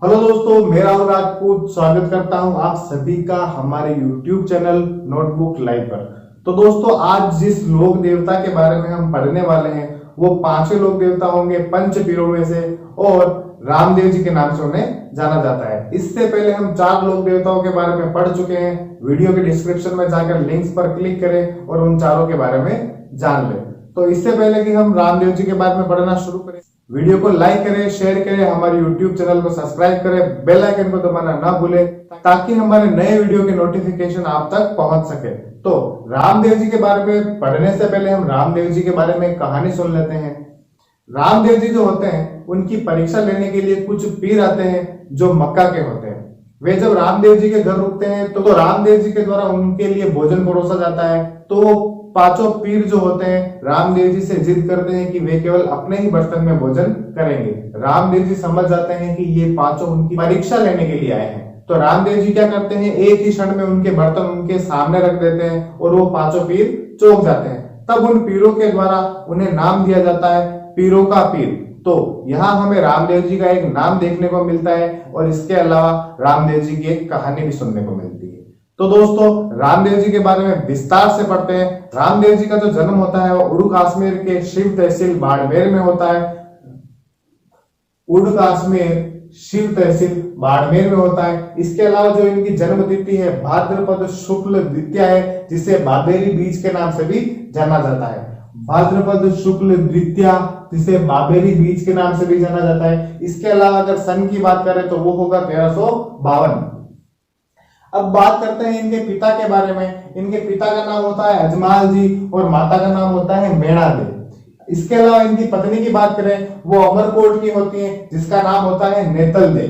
Hello दोस्तों, मेरा हूं राजपूत। स्वागत करता हूं आप सभी का हमारे YouTube चैनल नोटबुक लाइव पर। तो दोस्तों, आज जिस लोक देवता के बारे में हम पढ़ने वाले हैं वो पांचों लोक देवता होंगे पंच पीरों में से, और रामदेव जी के नाम से उन्हें जाना जाता है। इससे पहले हम 4 लोक देवताओं के बारे में पढ़ चुके हैं। वीडियो के डिस्क्रिप्शन में जाकर लिंक्स पर क्लिक करें और उन चारों के बारे में जान लें। तो इससे पहले कि हम रामदेव जी के बारे में पढ़ना शुरू करें, वीडियो को लाइक करें, शेयर करें, हमारे YouTube चैनल को सब्सक्राइब करें, बेल आइकन को दबाना ना भूलें ताकि हमारे नए वीडियो के नोटिफिकेशन आप तक पहुंच सके। तो रामदेव जी के बारे में पढ़ने से पहले हम रामदेव जी के बारे में कहानी सुन लेते हैं। रामदेव जी जो होते हैं उनकी परीक्षा लेने के लिए कुछ पीर आते हैं जो मक्का के होते हैं। वे जब रामदेव जी के घर रुकते हैं तो रामदेव जी के द्वारा उनके लिए भोजन परोसा जाता है। तो पांचों पीर जो होते हैं रामदेव जी से जिद करते हैं कि वे केवल अपने ही बर्तन में भोजन करेंगे। रामदेव जी समझ जाते हैं कि ये पांचों उनकी परीक्षा लेने के लिए आए हैं। तो रामदेव जी क्या करते हैं, एक ही क्षण में उनके बर्तन उनके सामने रख देते हैं और वो पांचों पीर चौंक जाते हैं। तब उन पीरों के द्वारा उन्हें नाम दिया जाता है पीरों का पीर। तो यहाँ हमें रामदेव जी का एक नाम देखने को मिलता है और इसके अलावा रामदेव जी की एक कहानी भी सुनने को मिलती है। तो दोस्तों, रामदेव जी के बारे में विस्तार से पढ़ते हैं। रामदेव जी का जो जन्म होता है वो उड़ू कश्मीर के शिव तहसील बाड़मेर में होता है। उड़ू कश्मीर शिव तहसील बाड़मेर में होता है। इसके अलावा जो इनकी जन्म तिथि है भाद्रपद शुक्ल द्वितीया है, जिसे बाबेरी बीज के नाम से भी जाना जाता है। भाद्रपद शुक्ल द्वितीया जिसे बाबेरी बीज के नाम से भी जाना जाता है। इसके अलावा अगर सन की बात करें तो वो होगा 1352। अब बात करते हैं इनके पिता के बारे में। इनके पिता का नाम होता है अजमाल जी और माता का नाम होता है मेणा दे। इसके अलावा इनकी पत्नी की बात करें वो अमरकोट की होती है जिसका नाम होता है नेतल दे।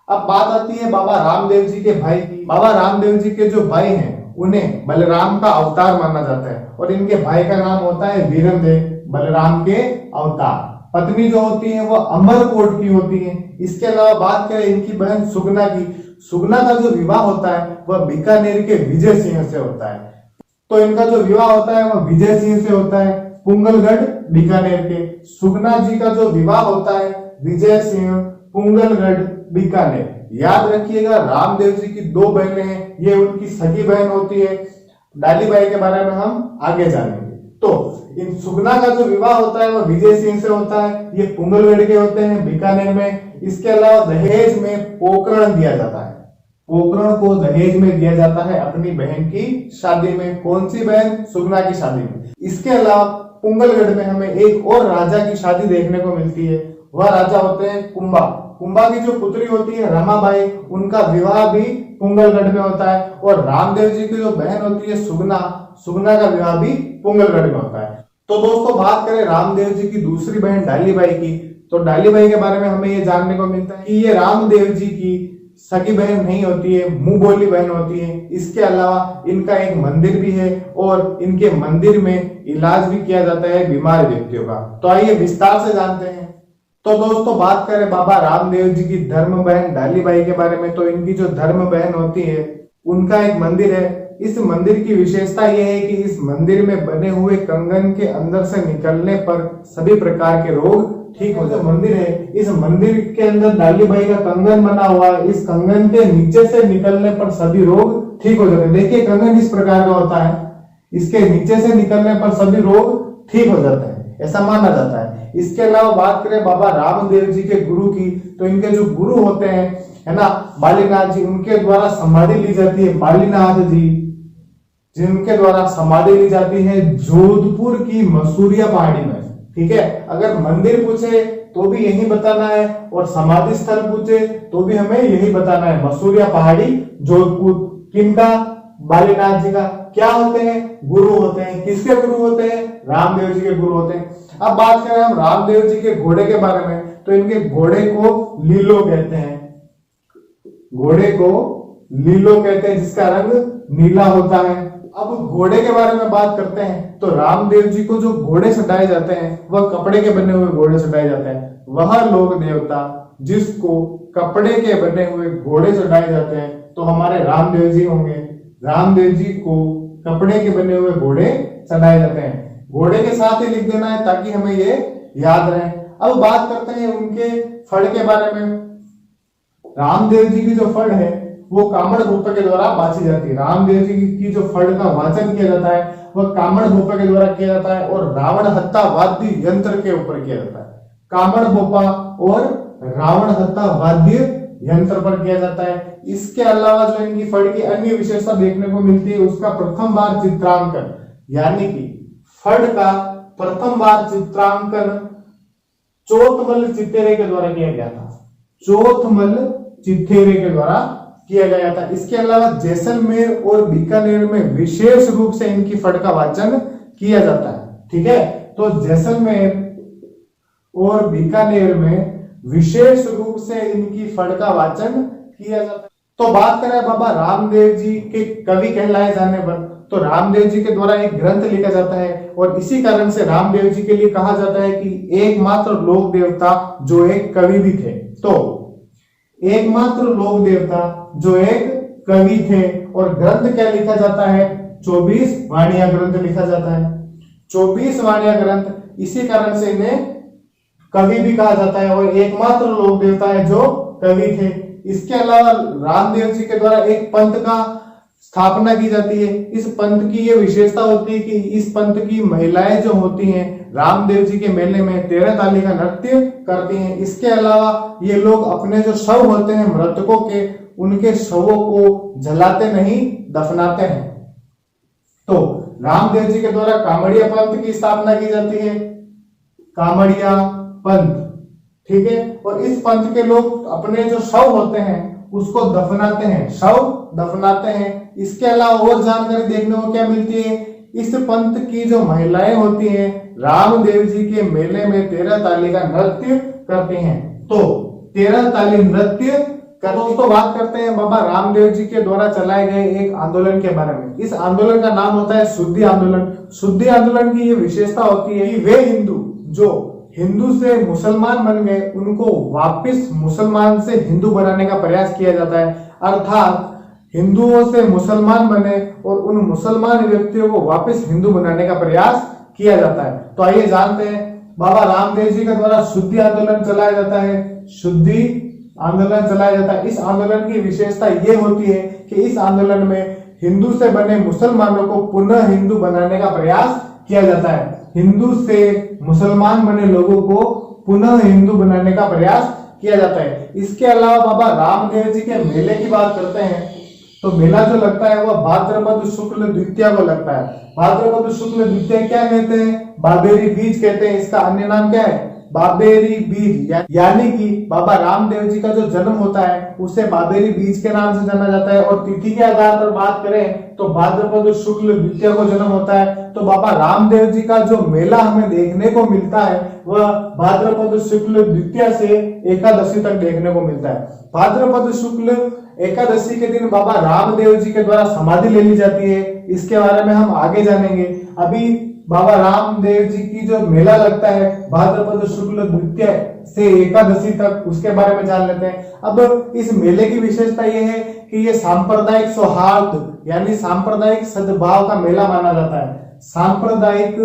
अब बात आती है बाबा रामदेव जी के भाई की। बाबा रामदेव जी के जो भाई हैं उन्हें बलराम का अवतार माना जाता है और इनके भाई का नाम होता है वीरम दे, बलराम के अवतार। पत्नी जो होती है वो अमरकोट की होती है। इसके अलावा बात करें इनकी बहन सुगना की। सुगना का जो विवाह होता है वह बीकानेर के विजय सिंह से होता है। तो इनका जो विवाह होता है वह विजय सिंह से होता है, पुंगलगढ़ बीकानेर के। सुगना जी का जो विवाह होता है विजय सिंह, पुंगलगढ़ बीकानेर। याद रखिएगा, रामदेव जी की 2 बहनें हैं, ये उनकी सगी बहन होती है। डालीबाई के बारे में हम आगे जानेंगे। तो इन सुगना का जो विवाह होता है वह विजय सिंह से होता है, ये पुंगलगढ़ के होते हैं बीकानेर में। इसके अलावा दहेज में पोकरण दिया जाता है। पोकरण को दहेज में दिया जाता है अपनी बहन की शादी में। कौन सी बहन? सुगना की शादी में। इसके अलावा पुंगलगढ़ में हमें एक और राजा की शादी देखने को मिलती है। वह राजा होते हैं कुंभा। कुंभा की जो पुत्री होती है रमाबाई, उनका विवाह भी पुंगलगढ़ में होता है। और रामदेव जी की जो बहन होती है सुगना, सुगना का विवाह भी पुंगलगढ़ में होता है। तो दोस्तों, बात करें रामदेव जी की दूसरी बहन डालीबाई की, तो डालीबाई के बारे में हमें ये जानने को मिलता है कि ये रामदेव जी की सगी बहन नहीं होती है, मुंह बोली बहन होती है। इसके अलावा इनका एक मंदिर भी है और इनके मंदिर में इलाज भी किया जाता है बीमार व्यक्तियों का। तो आइए विस्तार से जानते हैं। तो दोस्तों, बात करें बाबा रामदेव जी की धर्म बहन डालीबाई के बारे में, तो इनकी जो धर्म बहन होती है उनका एक मंदिर है। इस मंदिर की विशेषता यह है कि इस मंदिर में बने हुए कंगन के अंदर से निकलने पर सभी प्रकार के रोग ठीक हो जाते। मंदिर है, इस मंदिर के अंदर डालीबाई का कंगन बना हुआ है। इस कंगन के नीचे से निकलने पर सभी रोग ठीक हो जाते हैं। देखिए, कंगन इस प्रकार का होता है, इसके नीचे से निकलने पर सभी रोग ठीक हो जाते हैं, ऐसा माना जाता है। इसके अलावा बात करें बाबा रामदेव जी के गुरु की, तो इनके जो गुरु होते हैं है ना बालीनाथ जी, उनके द्वारा समाधि ली जाती है। बालीनाथ जी जिनके द्वारा समाधि ली जाती है जोधपुर की मसूरिया पहाड़ी में। ठीक है, अगर मंदिर पूछे तो भी यही बताना है और समाधि स्थल पूछे तो भी हमें यही बताना है, मसूरिया पहाड़ी जोधपुर। किनका? बालीनाथ जी का। क्या होते हैं? गुरु होते हैं। किसके गुरु होते हैं? रामदेव जी के गुरु होते हैं। अब बात करें हम रामदेव जी के घोड़े के बारे में, तो इनके घोड़े को लीलो कहते हैं। घोड़े को लीलो कहते हैं जिसका रंग नीला होता है। अब घोड़े के बारे में बात करते हैं, तो रामदेव जी को जो घोड़े सटाए जाते हैं वह कपड़े के बने हुए घोड़े सटाए जाते हैं। वह लोक देवता जिसको कपड़े के बने हुए घोड़े सटाए जाते हैं तो हमारे रामदेव जी होंगे। रामदेव जी को कपड़े के बने हुए घोड़े चढ़ाए जाते हैं। घोड़े के साथ ही लिख देना है ताकि हमें ये याद रहे। अब बात करते हैं उनके फल के बारे में। रामदेव जी की जो फड़ है वो कामड़ भूपा के द्वारा बाची जाती है। रामदेव जी की जो फड़ का वाचन किया जाता है वह कामड़ भूपा के द्वारा किया जाता है और रावण हत्ता वाद्य यंत्र के ऊपर किया जाता है। कामड़ भूपा और रावण हत्ता वाद्य यंत्र पर किया जाता है। इसके अलावा जो इनकी फड़ की अन्य विशेषता देखने को मिलती है उसका प्रथम बार चित्रांकन, यानी कि फड़ का प्रथम बार चित्रांकन चौथमल चित्तेरे के द्वारा किया गया था। चौथमल चित्तेरे के द्वारा किया गया था। इसके अलावा जैसलमेर और बीकानेर में विशेष रूप से इनकी फड़ का वाचन किया जाता है। ठीक है, तो जैसलमेर और बीकानेर में विशेष रूप से इनकी फड़ का वाचन किया जाता है। तो बात करें बाबा रामदेव जी के कवि कहलाए जाने पर, तो रामदेव जी के द्वारा एक ग्रंथ लिखा जाता है और इसी कारण से रामदेव जी के लिए कहा जाता है कि एकमात्र लोक देवता जो एक कवि भी थे। तो एकमात्र लोक देवता जो एक कवि थे। और ग्रंथ क्या लिखा जाता है? 24 वाणिया ग्रंथ लिखा जाता है। 24 वाणिया ग्रंथ, इसी कारण से इन्हें कवि भी कहा जाता है और एकमात्र लोक देवता है जो कवि थे। इसके अलावा रामदेव जी के द्वारा एक पंथ का स्थापना की जाती है। इस पंथ की ये विशेषता होती है कि इस पंथ की महिलाएं जो होती हैं रामदेव जी के मेले में 13 ताली का नृत्य करती हैं। इसके अलावा ये लोग अपने जो शव होते हैं मृतकों के, उनके शवों को जलाते नहीं, दफनाते हैं। तो रामदेव जी के द्वारा कामड़िया पंथ की स्थापना की जाती है। कामड़िया पंथ, ठीक है। और इस पंथ के लोग अपने जो शव होते हैं उसको दफनाते हैं, शव दफनाते हैं। इसके अलावा और जानकारी देखने को क्या मिलती है? इस पंथ की जो महिलाएं होती हैं रामदेव जी के मेले में 13 ताली का नृत्य करती हैं। तो 13 ताली नृत्य का दोस्तों बात करते हैं बाबा रामदेव जी के द्वारा चलाए गए एक आंदोलन के बारे में। इस आंदोलन का नाम होता है शुद्धि आंदोलन। शुद्धि आंदोलन की ये विशेषता होती है कि वे हिंदू जो हिंदू से मुसलमान बन गए उनको वापस मुसलमान से हिंदू बनाने का प्रयास किया जाता है। अर्थात हिंदुओं से मुसलमान बने और उन मुसलमान व्यक्तियों को वापस हिंदू बनाने का प्रयास किया जाता है। तो आइए जानते हैं बाबा रामदेव जी के द्वारा शुद्धि आंदोलन चलाया जाता है। शुद्धि आंदोलन चलाया जाता है। इस आंदोलन की विशेषता ये होती है कि इस आंदोलन में हिंदू से बने मुसलमानों को पुनः हिंदू बनाने का प्रयास किया जाता है। हिंदू से मुसलमान बने लोगों को पुनः हिंदू बनाने का प्रयास किया जाता है। इसके अलावा बाबा रामदेव जी के मेले की बात करते हैं तो मेला जो लगता है वह भाद्रपद शुक्ल द्वितीया को लगता है। भाद्रपद शुक्ल द्वितीया क्या कहते हैं? बाबेरी बीज कहते हैं। इसका अन्य नाम क्या है? बाबेरी बीज, यानी कि बाबा रामदेव जी का जो जन्म होता है उसे बाबेरी बीज के नाम से जाना जाता है। और तिथि के आधार पर बात करें तो भाद्रपद शुक्ल द्वितीया को जन्म होता है। तो बाबा रामदेव जी का जो मेला हमें देखने को मिलता है वह भाद्रपद शुक्ल द्वितीया से एकादशी तक देखने को मिलता है। भाद्रपद शुक्ल एकादशी के दिन बाबा रामदेव जी के द्वारा समाधि ले ली जाती है। इसके बारे में हम आगे जानेंगे। अभी बाबा रामदेव जी की जो मेला लगता है भाद्रपद शुक्ल द्वितीया से एकादशी तक, उसके बारे में जान लेते हैं। अब इस मेले की विशेषता यह है कि यह सांप्रदायिक सौहार्द यानी सांप्रदायिक सद्भाव का मेला माना जाता है। सांप्रदायिक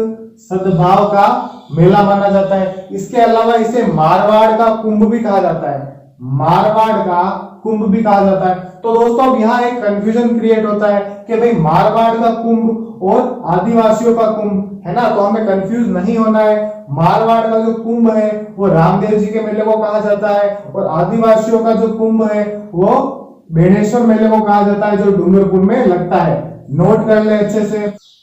सद्भाव का मेला माना जाता है। इसके अलावा इसे मारवाड़ का कुंभ भी कहा जाता है। मारवाड़ का कुंभ भी कहा जाता है। तो दोस्तों अब यहाँ एक कंफ्यूजन क्रिएट होता है कि भाई मारवाड़ का कुंभ और आदिवासियों का कुंभ है ना, तो हमें कंफ्यूज नहीं होना है। मारवाड़ का जो कुंभ है वो रामदेव जी के मेले को कहा जाता है और आदिवासियों का जो कुंभ है वो बेणेश्वर मेले को कहा जाता है जो डूंगरपुर में लगता है। नोट कर ले अच्छे से।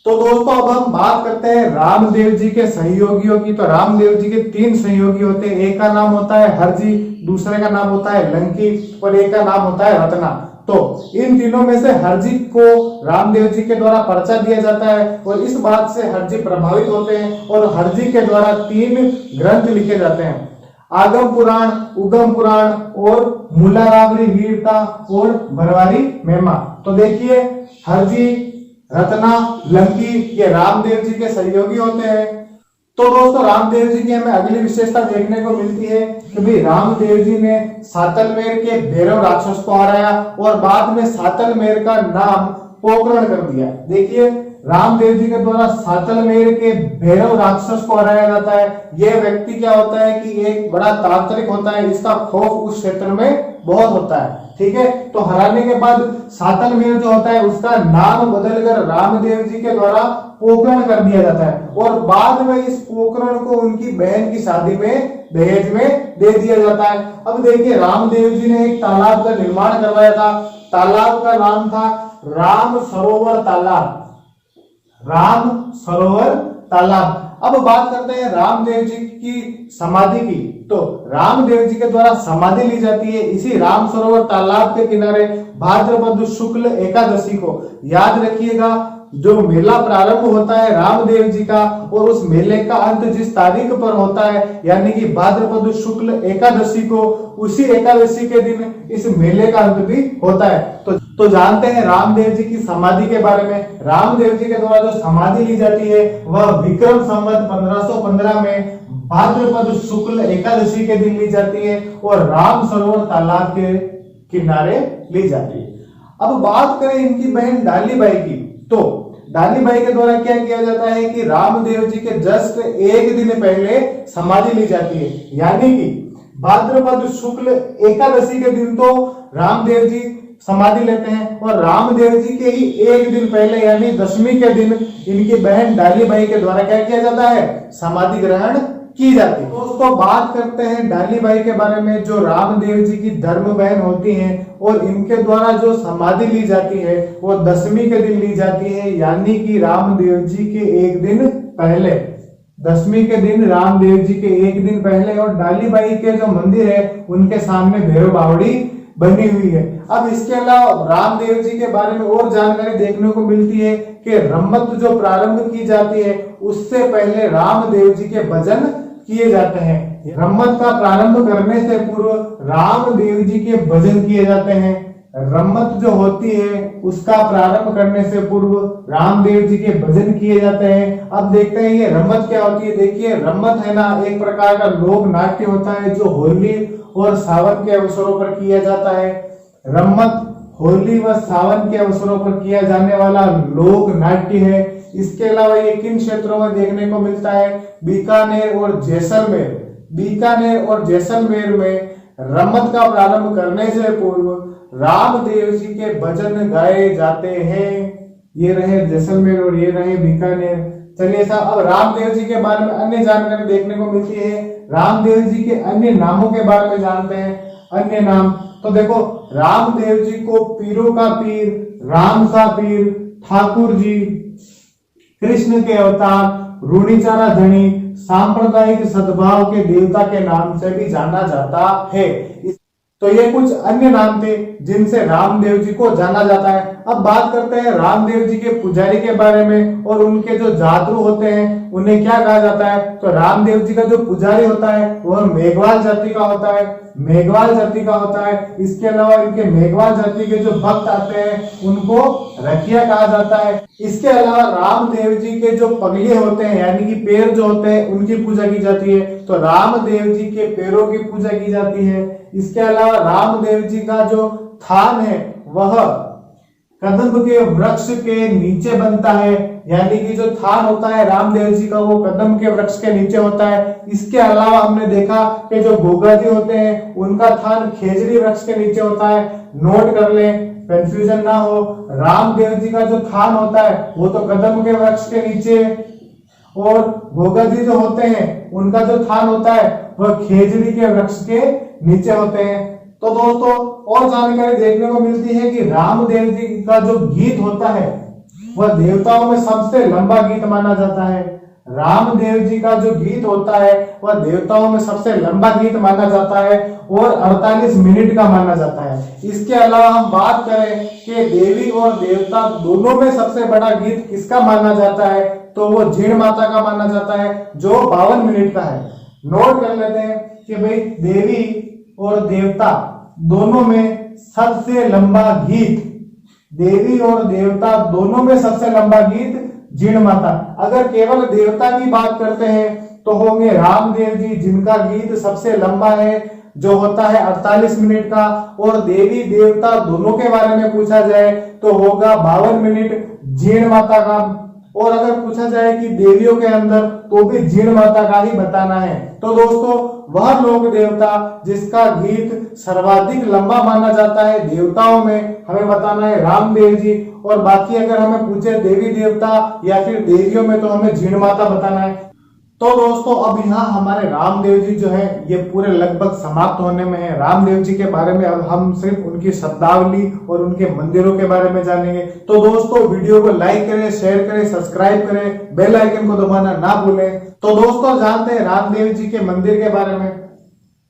तो दोस्तों अब हम बात करते हैं रामदेव जी के सहयोगियों की। तो रामदेव जी के 3 सहयोगी होते हैं। एक का नाम होता है हरजी, दूसरे का नाम होता है लंकी और एक का नाम होता है रत्ना। तो इन तीनों में से हरजी को रामदेव जी के द्वारा पर्चा दिया जाता है और इस बात से हरजी प्रभावित होते हैं और हरजी के द्वारा 3 ग्रंथ लिखे जाते हैं। आगम पुराण, उगम पुराण और मूलारावरी वीरता और भरवारी महिमा। तो देखिए हरजी, रत्ना, लंकी ये रामदेव जी के सहयोगी होते हैं। तो दोस्तों रामदेव जी की हमें अगली विशेषता देखने को मिलती है कि भाई रामदेव जी ने सातलमेर के भैरव राक्षस को हराया और बाद में सातलमेर का नाम पोकरण कर दिया। देखिए रामदेव जी के द्वारा सातलमेर के भैरव राक्षस को हराया जाता है। यह व्यक्ति क्या होता है कि एक बड़ा तांत्रिक होता है, इसका खौफ उस क्षेत्र में बहुत होता है। ठीक है, तो हराने के बाद सातलमेर जो होता है उसका नाम बदलकर रामदेव जी के द्वारा पोकरण कर दिया जाता है और बाद में इस पोकरण को उनकी बहन की शादी में दहेज में दे दिया जाता है। अब देखिए, रामदेव जी ने एक तालाब का निर्माण करवाया था। तालाब का नाम था राम सरोवर तालाब। राम सरोवर तालाब। अब बात करते हैं रामदेव जी की समाधि की। तो रामदेव जी के द्वारा समाधि ली जाती है इसी राम सरोवर तालाब के किनारे भाद्रपद शुक्ल एकादशी को। याद रखिएगा, जो मेला प्रारंभ होता है रामदेव जी का और उस मेले का अंत जिस तारीख पर होता है यानी कि भाद्रपद शुक्ल एकादशी को, उसी एकादशी के दिन इस मेले का अंत भी होता है। तो जानते हैं रामदेव जी की समाधि के बारे में। रामदेव जी के द्वारा जो समाधि ली जाती है वह विक्रम संवत 1515 में भाद्रपद शुक्ल एकादशी के दिन ली जाती है और राम सरोवर तालाब के किनारे ली जाती है। अब बात करें इनकी बहन डालीबाई की, तो डालीबाई के द्वारा क्या किया जाता है कि रामदेव जी के जस्ट एक दिन पहले समाधि ली जाती है, यानी कि भाद्रपद शुक्ल एकादशी के दिन तो रामदेव जी समाधि लेते हैं और रामदेव जी के ही एक दिन पहले यानी दशमी के दिन इनकी बहन डालीबाई के द्वारा क्या किया जाता है, समाधि ग्रहण की जाती है। दोस्तों, बात करते हैं डालीबाई के बारे में, जो रामदेव जी की धर्म बहन होती हैं और इनके द्वारा जो समाधि ली जाती है वो दशमी के दिन ली जाती है, यानी कि रामदेव जी के एक दिन पहले, दशमी के दिन रामदेव जी के एक दिन पहले। और डालीबाई के जो मंदिर है उनके सामने भैरव बावड़ी बनी हुई है। अब इसके अलावा रामदेव जी के बारे में और जानकारी देखने को मिलती है कि रम्मत जो प्रारंभ की जाती है उससे पहले रामदेव जी के भजन किए जाते हैं। रम्मत का प्रारंभ करने से पूर्व रामदेव जी के भजन किए जाते हैं। रम्मत जो होती है उसका प्रारंभ करने से पूर्व रामदेव जी के भजन किए जाते हैं। अब देखते हैं ये रम्मत क्या होती है। देखिए, रम्मत है ना, एक प्रकार का लोक नाट्य होता है जो होली और सावन के अवसरों पर किया जाता है। रम्मत होली व सावन के अवसरों पर किया जाने वाला लोक नाट्य है। इसके अलावा ये किन क्षेत्रों में देखने को मिलता है, बीकानेर और जैसलमेर। बीकानेर और जैसलमेर में रम्मत का प्रारंभ करने से पूर्व रामदेव जी के भजन गाए जाते हैं। ये रहे जैसलमेर और ये रहे बीकानेर। चलिए साहब, अब रामदेव जी के बारे में अन्य जानकारी देखने को मिलती है। रामदेव जी के अन्य नामों के बारे में जानते हैं। अन्य नाम तो देखो, रामदेव जी को पीरों का पीर, राम सा पीर, ठाकुर जी, कृष्ण के अवतार, रूढ़ीचारा धनी, सांप्रदायिक सद्भाव के देवता के नाम से भी जाना जाता है। तो ये कुछ अन्य नाम थे जिनसे रामदेव जी को जाना जाता है। अब बात करते हैं रामदेव जी के पुजारी के बारे में और उनके जो जादू होते हैं उन्हें क्या कहा जाता है। तो रामदेव जी का जो पुजारी होता है वह मेघवाल जाति का होता है। मेघवाल जाति का होता है। इसके अलावा इनके मेघवाल जाति के जो भक्त आते हैं उनको रखिया कहा जाता है। इसके अलावा रामदेव जी के जो पगले होते हैं यानी कि पैर जो होते हैं उनकी पूजा की जाती है। तो रामदेव जी के पैरों की पूजा की जाती है। इसके अलावा रामदेव जी का जो थान है वह कदम्ब के वृक्ष के नीचे बनता है, यानी कि जो थान होता है रामदेव जी का वो कदम्ब के वृक्ष के नीचे होता है। इसके अलावा हमने देखा कि जो गोगा जी होते हैं उनका थान खेजड़ी वृक्ष के नीचे होता है। नोट कर लें, कंफ्यूजन ना हो। रामदेव जी का जो थान होता है वो तो कदम्ब के वृक्ष के नीचे और गोगा जी जो होते हैं उनका जो थान होता है वह खेजड़ी के वृक्ष के नीचे होते हैं। तो दोस्तों, और जानकारी देखने को मिलती है कि रामदेव जी का जो गीत होता है वह देवताओं में सबसे लंबा गीत माना जाता है। रामदेव जी का जो गीत होता है वह देवताओं में सबसे लंबा गीत माना जाता है और 48 मिनट का माना जाता है। इसके अलावा हम बात करें कि देवी और देवता दोनों में सबसे बड़ा गीत किसका माना जाता है, तो वो जीण माता का माना जाता है जो 52 मिनट का है। नोट कर लेते हैं कि भाई देवी और देवता दोनों में सबसे लंबा गीत, देवी और देवता दोनों में सबसे लंबा गीत जीण माता। अगर केवल देवता की बात करते हैं तो होंगे रामदेव जी जिनका गीत सबसे लंबा है जो होता है 48 मिनट का, और देवी देवता दोनों के बारे में पूछा जाए तो होगा 52 मिनट जीण माता का। और अगर पूछा जाए कि देवियों के अंदर, तो भी जीण माता का ही बताना है। तो दोस्तों वह लोक देवता जिसका गीत सर्वाधिक लंबा माना जाता है देवताओं में, हमें बताना है रामदेव जी। और बाकी अगर हमें पूछे देवी देवता या फिर देवियों में, तो हमें जीण माता बताना है। तो दोस्तों अब यहाँ हमारे रामदेव जी जो है ये पूरे लगभग समाप्त होने में है। रामदेव जी के बारे में अब हम सिर्फ उनकी शब्दावली और उनके मंदिरों के बारे में जानेंगे। तो दोस्तों वीडियो को लाइक करें, शेयर करें, सब्सक्राइब करें, बेल आइकन को दबाना ना भूलें। तो दोस्तों जानते हैं रामदेव जी के मंदिर के बारे में।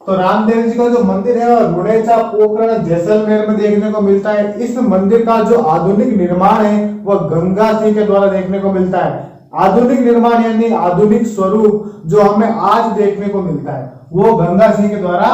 तो रामदेव जी का जो मंदिर है वह रुड़ेचा पोखरण जैसलमेर में देखने को मिलता है। इस मंदिर का जो आधुनिक निर्माण है वह गंगा सिंह के द्वारा देखने को मिलता है। आधुनिक निर्माण यानी आधुनिक स्वरूप जो हमें आज देखने को मिलता है वो गंगा सिंह के द्वारा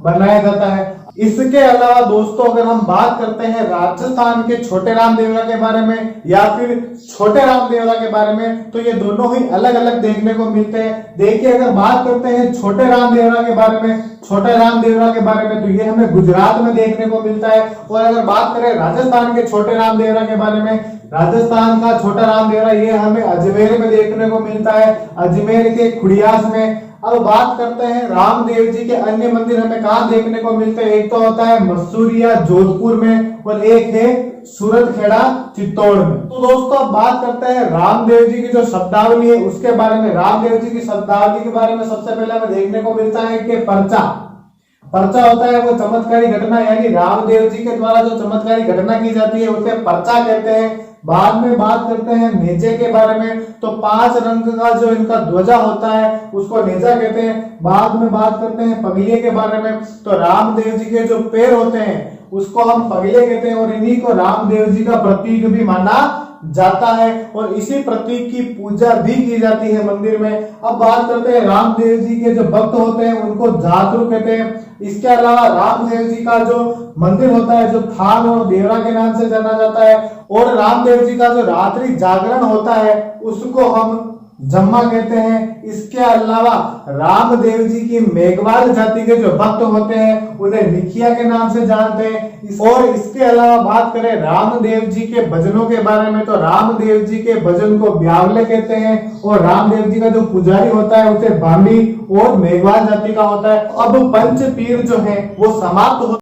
बनाया जाता है। इसके अलावा दोस्तों अगर हम बात करते हैं राजस्थान के छोटे राम देवरा के बारे में या फिर छोटे राम देवरा के बारे में, तो ये दोनों ही अलग अलग देखने को मिलते हैं। देखिए अगर बात करते हैं छोटे राम देवरा के बारे में, छोटे राम देवरा के बारे में, तो ये हमें गुजरात में देखने को मिलता है। और अगर बात करें राजस्थान के छोटे राम देवरा के बारे में, राजस्थान का छोटा राम देवरा ये हमें अजमेर में देखने को मिलता है, अजमेर के खुड़ियास में। अब बात करते हैं रामदेव जी के अन्य मंदिर हमें कहाँ देखने को मिलते हैं। एक तो होता है मसूरिया जोधपुर में और एक है सूरत खेड़ा चित्तौड़ में। तो दोस्तों अब बात करते हैं रामदेव जी की जो शब्दावली है उसके बारे में। रामदेव जी की शब्दावली के बारे में सबसे पहले हमें देखने को मिलता है कि पर्चा होता है वो चमत्कारी घटना, यानी रामदेव जी के द्वारा जो चमत्कारी घटना की जाती है उसे पर्चा कहते हैं। बाद में बात करते हैं नेजे के बारे में। तो 5 रंग का जो इनका ध्वजा होता है उसको नेजा कहते हैं। बाद में बात करते हैं पगलिये के बारे में। तो रामदेव जी के जो पैर होते हैं उसको हम पगले कहते हैं और इन्हीं को रामदेव जी का प्रतीक भी माना जाता है और इसी प्रतीक की पूजा भी की जाती है मंदिर में। अब बात करते हैं रामदेव जी के जो भक्त होते हैं उनको जातरू कहते हैं। इसके अलावा रामदेव जी का जो मंदिर होता है जो थान और देवरा के नाम से जाना जाता है। और रामदेव जी का जो रात्रि जागरण होता है उसको हम जम्मा कहते हैं। इसके अलावा रामदेव जी की मेघवाल जाति के जो भक्त होते हैं उन्हें निखिया के नाम से जानते हैं। और इसके अलावा बात करें रामदेव जी के भजनों के बारे में, तो रामदेव जी के भजन को ब्यावले कहते हैं और रामदेव जी का जो पुजारी होता है उसे भांबी और मेघवाल जाति का होता है। अब पंच पीर जो है वो समाप्त